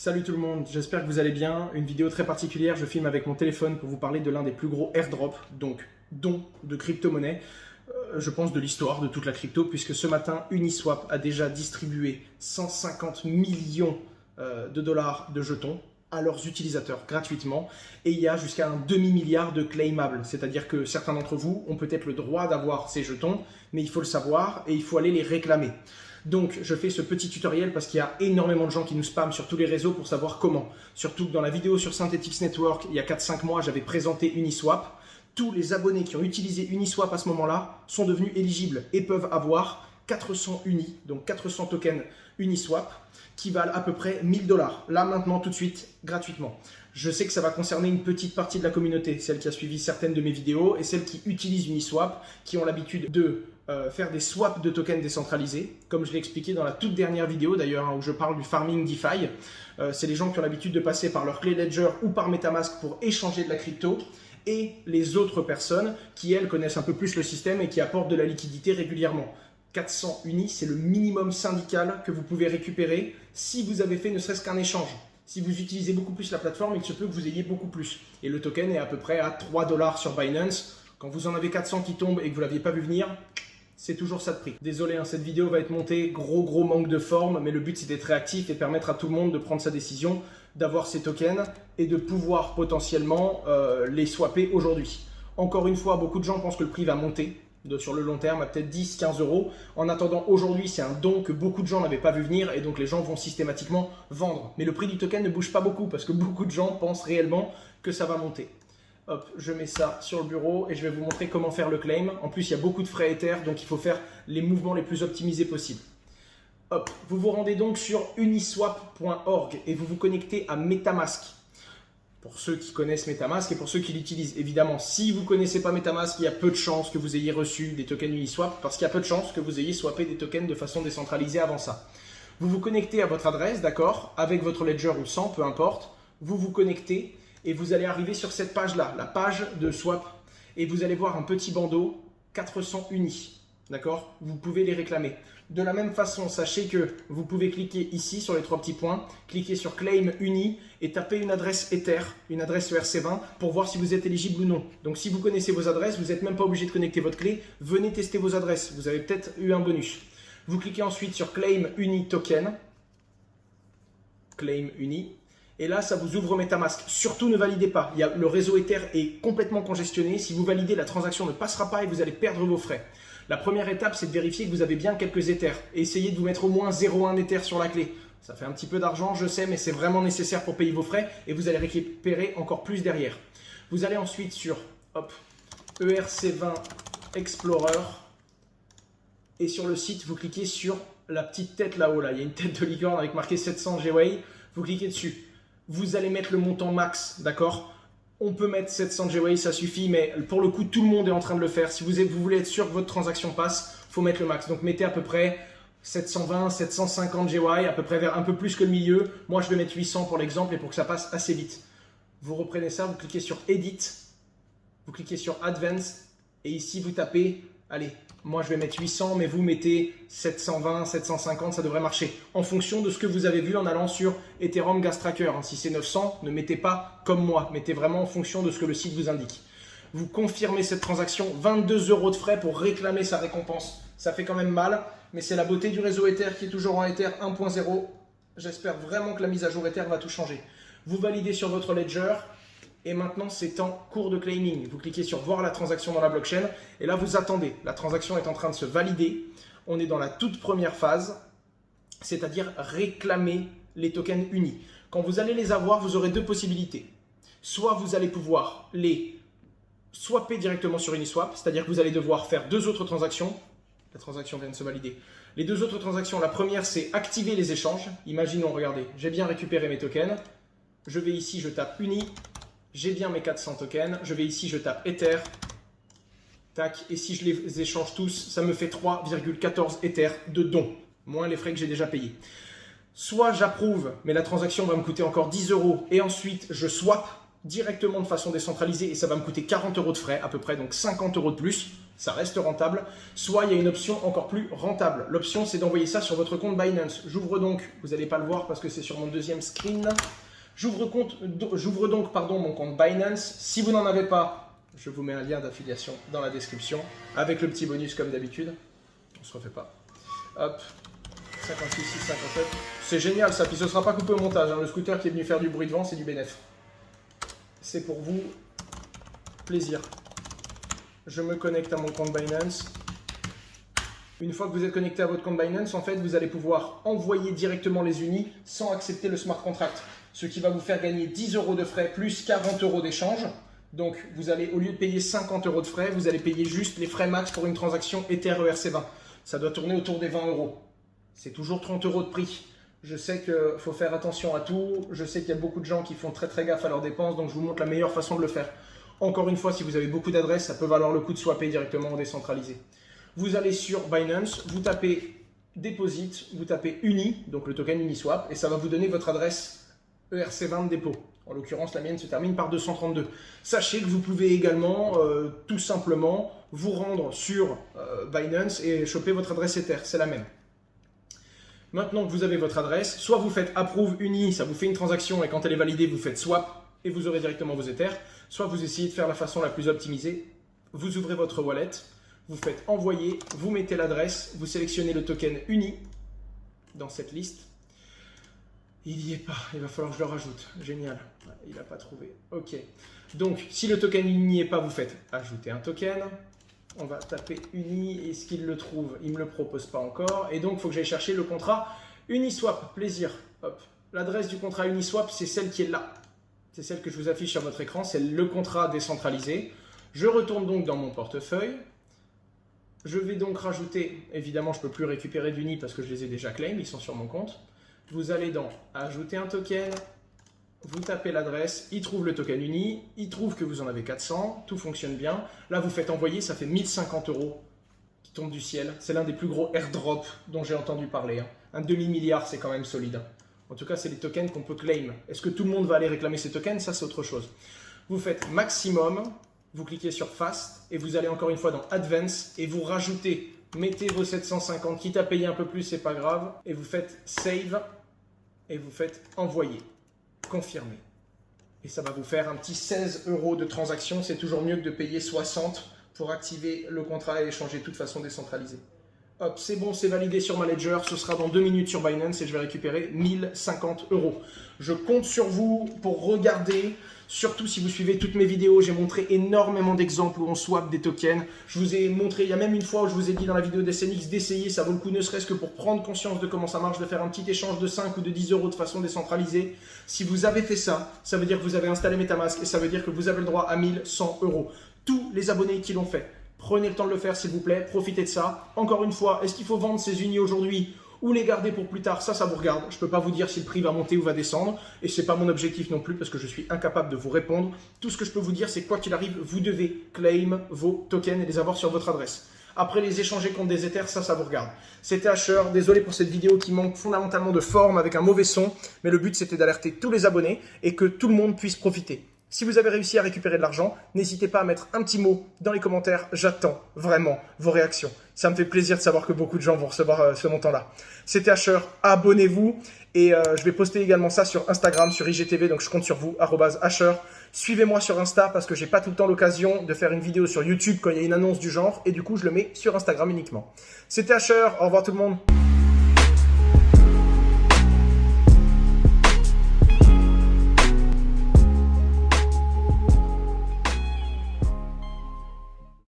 Salut tout le monde, j'espère que vous allez bien. Une vidéo très particulière, je filme avec mon téléphone pour vous parler de l'un des plus gros airdrops, donc dons de crypto-monnaie, je pense de l'histoire de toute la crypto, puisque ce matin, Uniswap a déjà distribué 150 millions de dollars de jetons à leurs utilisateurs gratuitement, et il y a jusqu'à un demi-milliard de claimables, c'est-à-dire que certains d'entre vous ont peut-être le droit d'avoir ces jetons, mais il faut le savoir et il faut aller les réclamer. Donc, je fais ce petit tutoriel parce qu'il y a énormément de gens qui nous spamment sur tous les réseaux pour savoir comment. Surtout que dans la vidéo sur Synthetix Network, il y a 4-5 mois, j'avais présenté Uniswap. Tous les abonnés qui ont utilisé Uniswap à ce moment-là sont devenus éligibles et peuvent avoir 400 Unis, donc 400 tokens Uniswap, qui valent à peu près 1000 $. Là, maintenant, tout de suite, gratuitement. Je sais que ça va concerner une petite partie de la communauté, celle qui a suivi certaines de mes vidéos et celles qui utilisent Uniswap, qui ont l'habitude de faire des swaps de tokens décentralisés, comme je l'ai expliqué dans la toute dernière vidéo d'ailleurs, où je parle du farming DeFi. C'est les gens qui ont l'habitude de passer par leur clé Ledger ou par MetaMask pour échanger de la crypto, et les autres personnes qui, elles, connaissent un peu plus le système et qui apportent de la liquidité régulièrement. 400 Unis, c'est le minimum syndical que vous pouvez récupérer si vous avez fait ne serait-ce qu'un échange. Si vous utilisez beaucoup plus la plateforme, il se peut que vous ayez beaucoup plus. Et le token est à peu près à 3 $ sur Binance. Quand vous en avez 400 qui tombent et que vous ne l'aviez pas vu venir, c'est toujours ça de prix. Désolé, cette vidéo va être montée, gros manque de forme, mais le but c'est d'être réactif et permettre à tout le monde de prendre sa décision, d'avoir ces tokens et de pouvoir potentiellement les swapper aujourd'hui. Encore une fois, beaucoup de gens pensent que le prix va monter sur le long terme à peut-être 10-15 €. En attendant, aujourd'hui, c'est un don que beaucoup de gens n'avaient pas vu venir et donc les gens vont systématiquement vendre. Mais le prix du token ne bouge pas beaucoup parce que beaucoup de gens pensent réellement que ça va monter. Hop, je mets ça sur le bureau et je vais vous montrer comment faire le claim. En plus, il y a beaucoup de frais Ether, donc il faut faire les mouvements les plus optimisés possibles. Hop, vous vous rendez donc sur uniswap.org et vous vous connectez à MetaMask. Pour ceux qui connaissent MetaMask et pour ceux qui l'utilisent. Évidemment, si vous ne connaissez pas MetaMask, il y a peu de chances que vous ayez reçu des tokens Uniswap parce qu'il y a peu de chances que vous ayez swappé des tokens de façon décentralisée avant ça. Vous vous connectez à votre adresse, d'accord, avec votre Ledger ou sans, peu importe. Vous vous connectez et vous allez arriver sur cette page-là, la page de swap. Et vous allez voir un petit bandeau, 400 Unis, d'accord. Vous pouvez les réclamer. De la même façon, sachez que vous pouvez cliquer ici sur les 3 petits points, cliquer sur Claim Uni et taper une adresse Ether, une adresse ERC20 pour voir si vous êtes éligible ou non. Donc si vous connaissez vos adresses, vous n'êtes même pas obligé de connecter votre clé, venez tester vos adresses, vous avez peut-être eu un bonus. Vous cliquez ensuite sur Claim Uni Token, Claim Uni, et là ça vous ouvre MetaMask. Surtout ne validez pas, le réseau Ether est complètement congestionné, si vous validez la transaction ne passera pas et vous allez perdre vos frais. La première étape, c'est de vérifier que vous avez bien quelques Ethers. Et essayez de vous mettre au moins 0,1 Ether sur la clé. Ça fait un petit peu d'argent, je sais, mais c'est vraiment nécessaire pour payer vos frais et vous allez récupérer encore plus derrière. Vous allez ensuite sur ERC20 Explorer et sur le site, vous cliquez sur la petite tête là-haut. Là. Il y a une tête de licorne avec marqué 700 GWay. Vous cliquez dessus. Vous allez mettre le montant max, d'accord ? On peut mettre 700 GWay, ça suffit, mais pour le coup, tout le monde est en train de le faire. Si vous voulez être sûr que votre transaction passe, il faut mettre le max. Donc, mettez à peu près 720, 750 GWay, à peu près vers un peu plus que le milieu. Moi, je vais mettre 800 pour l'exemple et pour que ça passe assez vite. Vous reprenez ça, vous cliquez sur Edit, vous cliquez sur Advanced et ici, vous tapez, allez, moi, je vais mettre 800, mais vous mettez 720, 750, ça devrait marcher. En fonction de ce que vous avez vu en allant sur Ethereum Gas Tracker. Si c'est 900, ne mettez pas comme moi. Mettez vraiment en fonction de ce que le site vous indique. Vous confirmez cette transaction, 22 € de frais pour réclamer sa récompense. Ça fait quand même mal, mais c'est la beauté du réseau Ether qui est toujours en Ether 1.0. J'espère vraiment que la mise à jour Ether va tout changer. Vous validez sur votre Ledger. Et maintenant, c'est en cours de claiming. Vous cliquez sur voir la transaction dans la blockchain et là, vous attendez. La transaction est en train de se valider. On est dans la toute première phase, c'est-à-dire réclamer les tokens unis. Quand vous allez les avoir, vous aurez deux possibilités. Soit vous allez pouvoir les swapper directement sur Uniswap, c'est-à-dire que vous allez devoir faire deux autres transactions. La transaction vient de se valider. Les deux autres transactions, la première, c'est activer les échanges. Imaginons, regardez, j'ai bien récupéré mes tokens. Je vais ici, je tape Uni. J'ai bien mes 400 tokens, je vais ici, je tape Ether, tac, et si je les échange tous, ça me fait 3,14 Ether de dons, moins les frais que j'ai déjà payés. Soit j'approuve, mais la transaction va me coûter encore 10 € et ensuite je swap directement de façon décentralisée et ça va me coûter 40 € de frais à peu près, donc 50 € de plus, ça reste rentable. Soit il y a une option encore plus rentable. L'option, c'est d'envoyer ça sur votre compte Binance. J'ouvre donc, vous n'allez pas le voir parce que c'est sur mon deuxième screen. J'ouvre donc mon compte Binance. Si vous n'en avez pas, je vous mets un lien d'affiliation dans la description avec le petit bonus comme d'habitude. On se refait pas. Hop, 56, 6, 57. C'est génial ça, puis ce ne sera pas coupé au montage. Hein. Le scooter qui est venu faire du bruit de vent, c'est du bénéf. C'est pour vous. Plaisir. Je me connecte à mon compte Binance. Une fois que vous êtes connecté à votre compte Binance, en fait, vous allez pouvoir envoyer directement les unis sans accepter le smart contract. Ce qui va vous faire gagner 10 € de frais plus 40 € d'échange. Donc, vous allez, au lieu de payer 50 € de frais, vous allez payer juste les frais max pour une transaction Ether ERC20. Ça doit tourner autour des 20 €. C'est toujours 30 € de prix. Je sais qu'il faut faire attention à tout. Je sais qu'il y a beaucoup de gens qui font très gaffe à leurs dépenses. Donc, je vous montre la meilleure façon de le faire. Encore une fois, si vous avez beaucoup d'adresses, ça peut valoir le coup de swapper directement en décentralisé. Vous allez sur Binance, vous tapez Deposit, vous tapez Uni, donc le token Uniswap, et ça va vous donner votre adresse ERC20 de dépôt. En l'occurrence, la mienne se termine par 232. Sachez que vous pouvez également tout simplement vous rendre sur Binance et choper votre adresse Ether, c'est la même. Maintenant que vous avez votre adresse, soit vous faites Approve Uni, ça vous fait une transaction et quand elle est validée, vous faites Swap et vous aurez directement vos Ethers. Soit vous essayez de faire la façon la plus optimisée, vous ouvrez votre wallet, vous faites envoyer, vous mettez l'adresse, vous sélectionnez le token Uni dans cette liste. Il n'y est pas, il va falloir que je le rajoute. Génial, il n'a pas trouvé. Ok, donc si le token Uni n'y est pas, vous faites ajouter un token. On va taper Uni, est-ce qu'il le trouve? Il ne me le propose pas encore. Et donc il faut que j'aille chercher le contrat Uniswap, plaisir. Hop. L'adresse du contrat Uniswap, c'est celle qui est là. C'est celle que je vous affiche sur votre écran, c'est le contrat décentralisé. Je retourne donc dans mon portefeuille. Je vais donc rajouter, évidemment je ne peux plus récupérer d'Uni parce que je les ai déjà claim, ils sont sur mon compte. Vous allez dans ajouter un token, vous tapez l'adresse, il trouve le token Uni, il trouve que vous en avez 400, tout fonctionne bien. Là vous faites envoyer, ça fait 1050 € qui tombent du ciel. C'est l'un des plus gros airdrops dont j'ai entendu parler. Hein. Un demi-milliard, c'est quand même solide. En tout cas, c'est les tokens qu'on peut claim. Est-ce que tout le monde va aller réclamer ces tokens? Ça, c'est autre chose. Vous faites maximum, vous cliquez sur Fast et vous allez encore une fois dans Advance et vous rajoutez, mettez vos 750, quitte à payer un peu plus, c'est pas grave. Et vous faites Save et vous faites Envoyer, confirmer. Et ça va vous faire un petit 16 € de transaction. C'est toujours mieux que de payer 60 pour activer le contrat et échanger de toute façon décentralisée. Hop, c'est bon, c'est validé sur ma ledger, ce sera dans 2 minutes sur Binance et je vais récupérer 1050 €. Je compte sur vous pour regarder, surtout si vous suivez toutes mes vidéos, j'ai montré énormément d'exemples où on swap des tokens. Je vous ai montré, il y a même une fois où je vous ai dit dans la vidéo d'SNX d'essayer, ça vaut le coup ne serait-ce que pour prendre conscience de comment ça marche, de faire un petit échange de 5 ou de 10 € de façon décentralisée. Si vous avez fait ça, ça veut dire que vous avez installé MetaMask et ça veut dire que vous avez le droit à 1100 €. Tous les abonnés qui l'ont fait. Prenez le temps de le faire s'il vous plaît, profitez de ça. Encore une fois, est-ce qu'il faut vendre ces unis aujourd'hui ou les garder pour plus tard? Ça vous regarde. Je ne peux pas vous dire si le prix va monter ou va descendre. Et ce n'est pas mon objectif non plus parce que je suis incapable de vous répondre. Tout ce que je peux vous dire, c'est quoi qu'il arrive, vous devez claim vos tokens et les avoir sur votre adresse. Après, les échanger contre des Ethers, ça vous regarde. C'était Asher, désolé pour cette vidéo qui manque fondamentalement de forme avec un mauvais son. Mais le but, c'était d'alerter tous les abonnés et que tout le monde puisse profiter. Si vous avez réussi à récupérer de l'argent, n'hésitez pas à mettre un petit mot dans les commentaires. J'attends vraiment vos réactions. Ça me fait plaisir de savoir que beaucoup de gens vont recevoir ce montant-là. C'était Asher, abonnez-vous. Et je vais poster également ça sur Instagram, sur IGTV, donc je compte sur vous, @Asher. Suivez-moi sur Insta parce que j'ai pas tout le temps l'occasion de faire une vidéo sur YouTube quand il y a une annonce du genre. Et du coup, je le mets sur Instagram uniquement. C'était Asher, au revoir tout le monde.